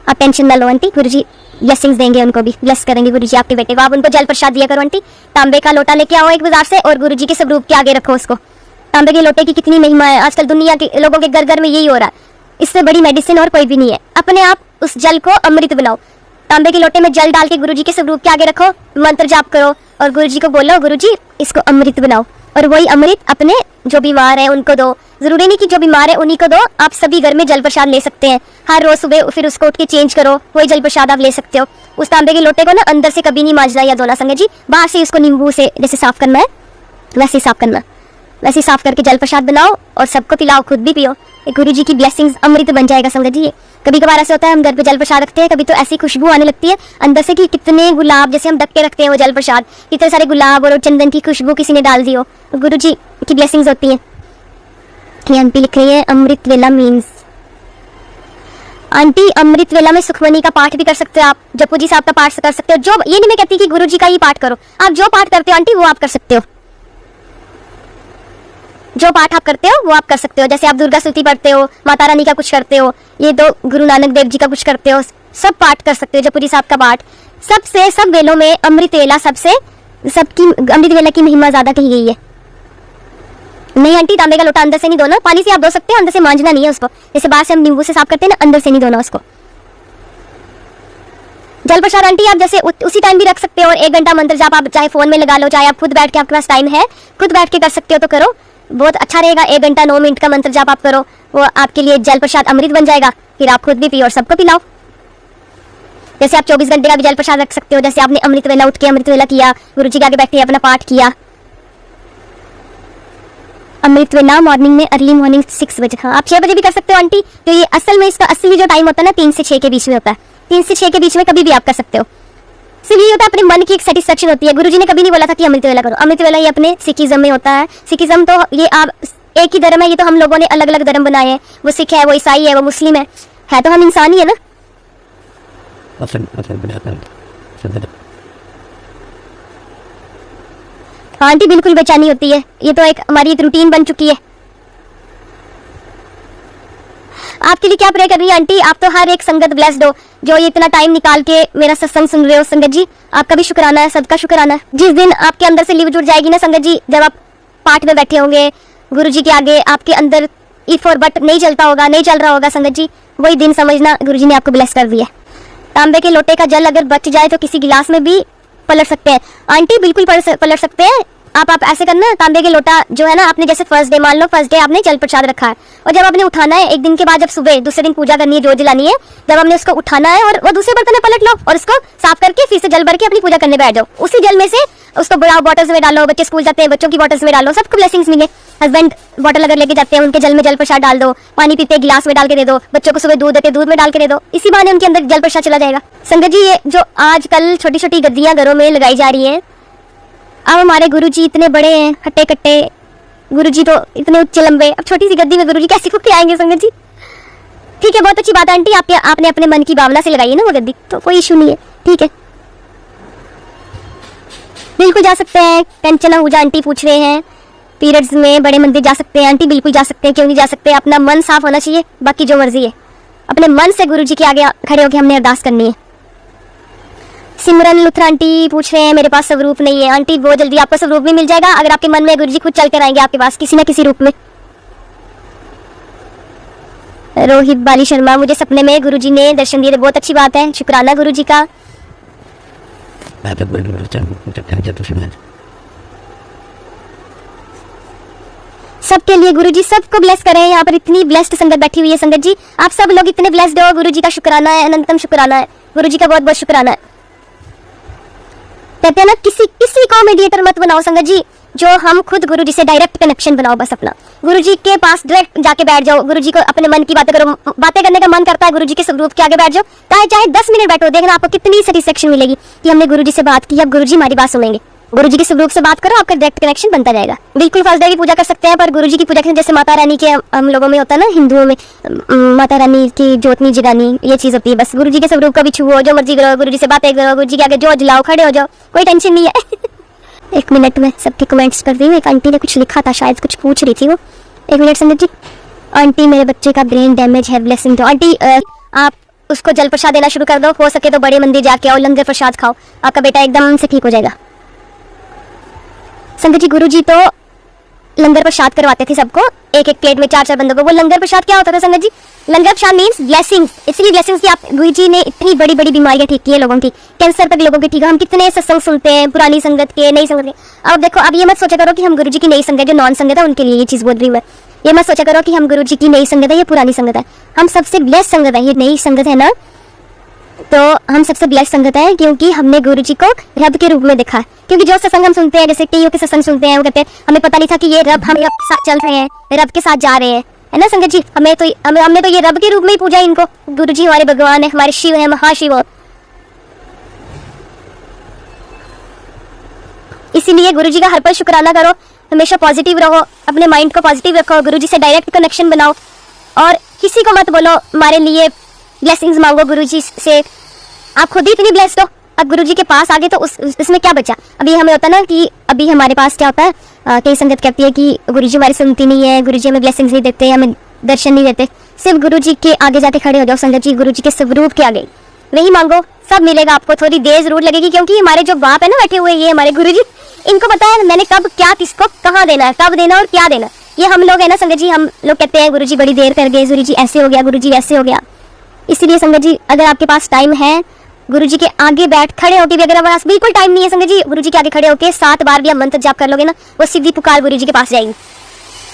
S1: आप टेंशन ना लो आंटी। गुरु जी ब्लेसिंग्स देंगे, उनको भी ब्लेस करेंगे गुरु जी आपके बेटे को। आप उनको जल प्रसाद दिया करो आंटी, तांबे का लोटा लेके आओ एक बाजार से और गुरु जी के स्वरूप के आगे रखो उसको। तांबे के लोटे की कितनी महिमा है, आजकल दुनिया के लोगों के घर घर में यही हो रहा है, इससे बड़ी मेडिसिन और कोई भी नहीं है। अपने आप उस जल को अमृत बनाओ, तांबे के लोटे में जल डाल के गुरु जी के स्वरूप के आगे रखो, मंत्र जाप करो और गुरु जी को बोलो गुरु जी इसको अमृत बनाओ, और वही अमृत अपने जो बीमार है उनको दो। जरूरी नहीं कि जो बीमार है उन्हीं को दो, आप सभी घर में जल प्रसाद ले सकते हैं। हर रोज सुबह फिर उसको उठ के चेंज करो, वही जल प्रसाद आप ले सकते हो। उस तांबे के लोटे को ना अंदर से कभी नहीं मांजना या धोना संगत जी, बाहर से उसको नींबू से जैसे साफ करना है वैसे ही साफ करना, वैसे ही साफ करके जल प्रसाद बनाओ और सबको पिलाओ, खुद भी पियो। गुरु जी की ब्लेसिंग्स अमृत बन जाएगा संगत जी। कभी कभार ऐसे होता है हम घर पे जल प्रसाद रखते हैं, कभी तो ऐसी खुशबू आने लगती है अंदर से कि कितने गुलाब, जैसे हम ढक के रखते हैं वो जल प्रसाद, कितने सारे गुलाब और चंदन की खुशबू किसी ने डाल दी हो, गुरु जी की ब्लेसिंग्स होती है। आंटी लिख रही है अमृत वेला मीन्स, आंटी अमृत वेला में सुखमनी का पाठ भी कर सकते हो आप, जपू जी साहब का पाठ कर सकते हो। जो ये नहीं मैं कहती कि गुरु जी का ही पाठ करो, आप जो पाठ करते हो आंटी वो आप कर सकते हो, जो पाठ आप करते हो वो आप कर सकते हो। जैसे आप दुर्गा स्तुति पढ़ते हो, माता रानी का कुछ करते हो, ये तो गुरु नानक देव जी का कुछ करते हो, सब पाठ कर सकते हो। जपू जी साहब का पाठ, सबसे सब वेलों में अमृत वेला सबसे, सबकी अमृत वेला की महिमा ज्यादा कही गई है। नहीं आंटी तांबे का लोटा अंदर से नहीं धोना, पानी से आप धो सकते हो, अंदर से मांजना नहीं है उसको, जैसे बाहर से हम नींबू से साफ करते हैं ना, अंदर से नहीं धोना उसको। जल प्रसाद आंटी आप जैसे उसी टाइम भी रख सकते हो, और 1 घंटा मंत्र जाप आप चाहे फोन में लगा लो, चाहे आप खुद बैठ के आपके पास टाइम है खुद बैठ के कर सकते हो तो करो, बहुत अच्छा रहेगा। 1 घंटा 9 मिनट का मंत्र जाप आप करो, वो आपके लिए जल प्रसाद अमृत बन जाएगा, फिर आप खुद भी पियो और सबको पिलाओ। जैसे आप 24 घंटे का भी जल प्रसाद रख सकते हो, जैसे आपने अमृत वेला उठ के अमृत वेला किया, गुरु जी के आगे बैठे अपना पाठ किया। अमृत वेला मॉर्निंग में, अर्ली मॉर्निंग 6 बजे, हाँ आप 6 बजे भी कर सकते हो आंटी, तो ये असल में इसका असली जो टाइम होता है ना 3 से 6 के बीच में होता है, 3 से 6 के बीच में कभी भी आप कर सकते हो। सिर्फ ये होता है अपने मन की एक सेटिस्फेक्शन होती है। गुरुजी ने कभी नहीं बोला था कि अमृत वेला करो, अमृत वेला ये अपने सिखिज्म में होता है। सिखिज्म तो ये आप एक ही धर्म है, ये तो हम लोगों ने अलग अलग धर्म बनाए हैं, वो सिख है, वो ईसाई है, वो मुस्लिम है तो हम इंसान ही है ना। आंटी बिल्कुल बेचैनी होती है, ये तो एक हमारी एक रूटीन बन चुकी है। आपके लिए क्या प्रे कर रही है आंटी, आप तो हर एक संगत ब्लेस्ड हो जो ये इतना टाइम निकाल के मेरा सत्संग सुन रहे हो। संगत जी आपका भी शुक्राना है, सबका शुक्राना है। जिस दिन आपके अंदर से लिव जुड़ जाएगी ना संगत जी, जब आप पाठ में बैठे होंगे गुरु जी के आगे, आपके अंदर इफ और बट नहीं चलता होगा, नहीं चल रहा होगा संगत जी, वही दिन समझना गुरु जी ने आपको ब्लेस कर दिया। तांबे के लोटे का जल अगर बच जाए तो किसी गिलास में भी पलट सकते हैं आंटी, बिल्कुल पलट सकते हैं। आप ऐसे करना, तांबे के लोटा जो है ना, आपने जैसे फर्स्ट डे, मान लो फर्स्ट डे आपने जल प्रसाद रखा है, और जब आपने उठाना है एक दिन के बाद, जब सुबह दूसरे दिन पूजा करनी है, जोत जलानी है, जब हमने उसको उठाना है और वो दूसरे बर्तन में पलट लो और उसको साफ करके फिर से जल भर के अपनी पूजा करने बैठ जाओ। उसी जल में से उसको बड़ा बॉटल्स में डालो, बच्चे स्कूल जाते हैं बच्चों की बॉटल्स में डालो, सबको ब्लेसिंग्स मिले। हस्बैंड बॉटल अगर लेके जाते हैं, उनके जल में जल प्रसाद डाल दो, पानी पीते गिलास में डाल के दे दो, बच्चों को सुबह दूध देते दूध में डाल के दे दो, इसी बहाने उनके अंदर जल प्रसाद चला जाएगा। संगत जी, ये जो आजकल छोटी छोटी गद्दियां घरों में लगाई जा रही है, अब हमारे गुरुजी इतने बड़े हैं, हट्टे कट्टे गुरुजी तो इतने उच्चे लंबे, अब छोटी सी गद्दी में गुरुजी कैसे कुछ आएंगे संगत जी। ठीक है, बहुत अच्छी बात है आंटी, आपने अपने मन की भावना से लगाई है ना वो गद्दी, तो कोई इशू नहीं है, ठीक है, बिल्कुल जा सकते हैं। टेंशन हो जा, आंटी पूछ रहे हैं पीरियड्स में बड़े मंदिर जा सकते हैं। आंटी बिल्कुल जा सकते हैं, क्यों नहीं जा सकते, अपना मन साफ होना चाहिए, बाकी जो मर्जी है अपने मन से गुरुजी के आगे खड़े होकर हमने अरदास करनी है। सिमरन लुथरा आंटी पूछ रहे हैं मेरे पास स्वरूप नहीं है। आंटी बहुत जल्दी आपको स्वरूप भी मिल जाएगा, अगर आपके मन में गुरुजी खुद चल कर आएंगे आपके पास किसी न किसी रूप में। रोहित बाली शर्मा, मुझे सपने में गुरुजी ने दर्शन दिए, बहुत अच्छी बात है, शुक्राना गुरुजी का। सबके लिए गुरुजी सबको ब्लेस करें। यहाँ पर इतनी ब्लेस्ड संगत बैठी हुई है संगत जी, आप सब लोग इतने ब्लेस्ड हो, गुरुजी का शुक्राना है, अनंतम शुक्राना है, गुरुजी का बहुत बहुत शुक्राना है। कहते हैं ना, किसी को मीडिएटर मत बनाओ संगत जी, जो हम खुद गुरुजी से डायरेक्ट कनेक्शन बनाओ, बस अपना गुरुजी के पास डायरेक्ट जाके बैठ जाओ, गुरुजी को अपने मन की बातें करो, बातें करने का मन करता है गुरुजी के स्वरूप के आगे बैठ जाओ, चाहे 10 मिनट बैठो, देखना आपको कितनी सेटिस्फेक्शन मिलेगी कि हमने गुरुजी से बात की, अब गुरुजी हमारी बात सुनेंगे। गुरुजी के स्वरूप से बात करो, आपका डायरेक्ट कनेक्शन बनता जाएगा। बिल्कुल फर्स्ट डे की पूजा कर सकते हैं, पर गुरुजी की पूजा के जैसे माता रानी के हम लोगों में होता है ना, हिंदुओं में माता रानी की जोतनी जगानी, ये चीज होती है। बस गुरुजी के स्वरूप का भी छुओ, जो मर्जी करो, गुरुजी से बातें करो, गुरुजी के आगे जो जलाओ, खड़े हो जाओ, कोई टेंशन नहीं है। एक मिनट में सबके कमेंट्स कर रही हूँ। एक आंटी ने कुछ लिखा था, शायद कुछ पूछ रही थी वो, एक मिनट संगत जी। आंटी मेरे बच्चे का ब्रेन डैमेज है, ब्लेसिंग दो। आंटी आप उसको जल प्रसाद देना शुरू कर दो, हो सके तो बड़े मंदिर जाके आओ, लंगर प्रसाद खाओ, आपका बेटा एकदम से ठीक हो जाएगा। संगत जी, गुरुजी तो लंगर प्रसाद करवाते थे सबको, एक एक प्लेट में 4-4 बंदों को। वो लंगर प्रसाद क्या होता था संगत जी? लंगर प्रसाद मींस ब्लेसिंग्स, इसलिए ब्लेसिंग्स की आप गुरुजी ने इतनी बड़ी बड़ी बीमारियां ठीक की है लोगों की, कैंसर तक लोगों की ठीक है। हम कितने सत्संग सुनते हैं पुरानी संगत के, नई संगत के। अब देखो, अब ये मत सोचा करो कि हम गुरुजी की नई संगत, जो नॉन संगत है उनके लिए ये चीज बोल रही हूँ मैं, ये मत सोचा करो कि हम गुरुजी की नई संगत है, ये पुरानी संगत है। हम सबसे ब्लेस्ड संगत है, ये नई संगत है ना, तो हम सबसे ब्लेस्ड संगत है, क्योंकि हमने गुरुजी को रब के रूप में देखा है। क्योंकि जो सत्संग हम सुनते हैं, जैसे कईयों के सत्संग सुनते हैं, वो कहते हैं हमें पता नहीं था कि ये रब हमें रब के साथ चल रहे हैं, रब के साथ जा रहे हैं, है ना संगत जी। हमने तो ये रब के रूप में ही पूजा इनको। गुरुजी हमारे भगवान है, हमारे शिव है, महाशिव। इसीलिए गुरुजी का हर पल शुक्राना करो, हमेशा पॉजिटिव रहो, अपने माइंड को पॉजिटिव रखो, गुरुजी से डायरेक्ट कनेक्शन बनाओ, और किसी को मत बोलो हमारे लिए ब्लेसिंग्स मांगो गुरुजी से। आप खुद ही इतनी ब्लेस्ड हो, अब गुरुजी के पास आगे तो उसमें क्या बचा। अभी हमें होता ना कि अभी हमारे पास क्या होता है, कई संगत कहती है कि गुरुजी हमारी सुनती नहीं है, गुरुजी हमें ब्लेसिंग्स नहीं देते, हमें दर्शन नहीं देते। सिर्फ गुरुजी के आगे जाके खड़े हो जाओ संगत जी, गुरुजी के स्वरूप के आगे वही मांगो, सब मिलेगा आपको। थोड़ी देर जरूर लगेगी, क्योंकि हमारे जो बाप है ना बैठे हुए, ये हमारे गुरुजी, इनको पता है मैंने कब क्या किसको कहाँ देना है, कब देना और क्या देना। ये हम लोग है ना संगत जी, हम लोग कहते हैं गुरुजी बड़ी देर कर गए, गुरुजी ऐसे हो गया, गुरुजी वैसे हो गया। इसलिए संगत जी, अगर आपके पास टाइम है, गुरुजी के आगे बैठ खड़े होके भी, अगर आपके पास बिल्कुल टाइम नहीं है संगत जी, गुरुजी के आगे खड़े होके 7 बार भी आप मंत्र जाप कर लोगे ना, वो सीधी पुकार गुरुजी के पास जाएगी।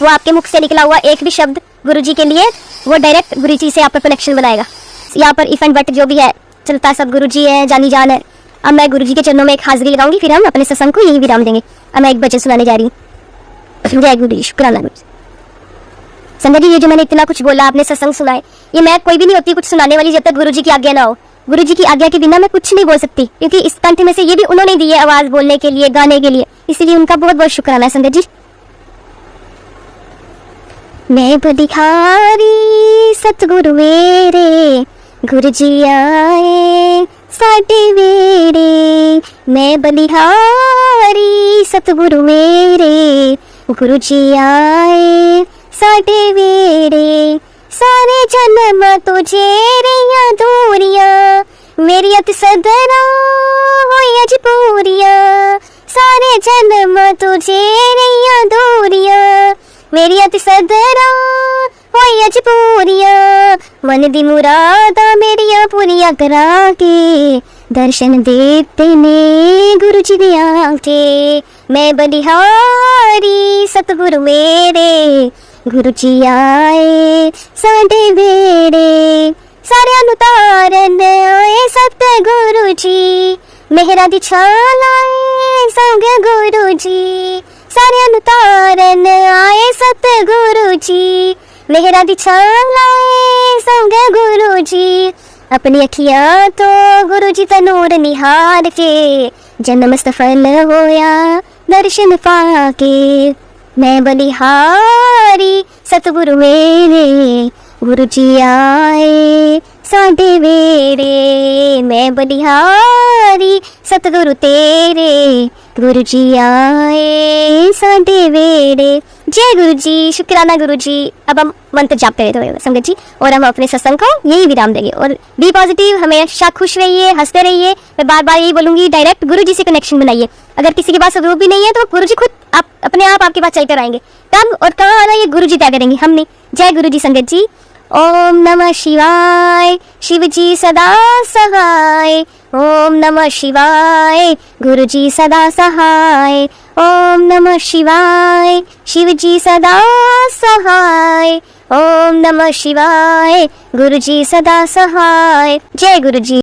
S1: वो आपके मुख से निकला हुआ एक भी शब्द गुरुजी के लिए, वो डायरेक्ट गुरुजी से आप पर कनेक्शन बनाएगा। यहाँ पर इफ एंड बट जो भी है चलता, सब गुरुजी है, जानी जान है। अब मैं गुरुजी के चरणों में एक हाजिरी लगाऊंगी, फिर हम अपने सत्संग को यही विराम देंगे। अब मैं एक भजन सुनाने जा रही हूँ। जय गुरुजी, शुक्राना गुरुजी। संगत जी, ये जो मैंने इतना कुछ बोला, आपने सत्संग सुनाए, ये मैं कोई भी नहीं होती कुछ सुनाने वाली, जब तक गुरुजी की आज्ञा ना हो। गुरुजी की आज्ञा के बिना मैं कुछ नहीं बोल सकती, क्योंकि इस कंठ में से ये भी उन्होंने दी है आवाज बोलने के लिए, गाने के लिए, इसलिए उनका बहुत बहुत शुक्राना है संगत जी। मैं बलिहारी सतगुरु मेरे, गुरुजी आए साडे वेड़े। मैं बलिहारी सतगुरु मेरे, गुरुजी आए साडे वेड़े। सारे जन्म तुझे रिया दूरिया, मेरी अत सदरा होई अज पूरिया। सारे जन्म तुझे रिया दूरिया, मेरी अत सदरा होई अज पूरिया। मन दी मुरादा मेरिया पूरिया करा के, दर्शन देते ने गुरु जी दी आके, मैं बलिहारी सतगुरु मेरे, गुरु जी आए साडे वेड़े, सारियां नूं तारन आए सतगुरु जी, मेहरा दी छाल आए संग गुरु जी, सारियां नूं तारन आए सतगुरु जी, मेहरा दी छाल आए संग गुरु जी, अपनी अखियां तो गुरु जी दा नूर निहार के, जन्म सफल होया दर्शन पाके, मैं बलिहारी सतगुरु मेरे, गुरु जी आए साडे वेड़े, मैं बलिहारी सतगुरु तेरे, गुरु जी आए साडे वेड़े। जय गुरु जी, शुक्राना गुरु जी। अब हम मंत्र जाप करें तो संगत जी, और हम अपने सत्संग को यही विराम देंगे। और बी पॉजिटिव, हमेशा खुश रहिए, हंसते रहिए। मैं बार बार यही बोलूंगी, डायरेक्ट गुरु जी से कनेक्शन बनाइए। अगर किसी के पास रूप भी नहीं है तो गुरु जी खुद अपने आप आपके पास चलते रहेंगे। कब और कहाँ आना ये गुरु जी तय करेंगे, हम नहीं। जय गुरु जी संगत जी। ओम नमः शिवाय, शिव जी सदा सहाय। ओम नमः शिवाय, गुरु जी सदा सहाय। ओम नमः शिवाय, शिव जी सदा सहाय। ओम नमः शिवाय, गुरु जी सदा सहाय। जय गुरु जी।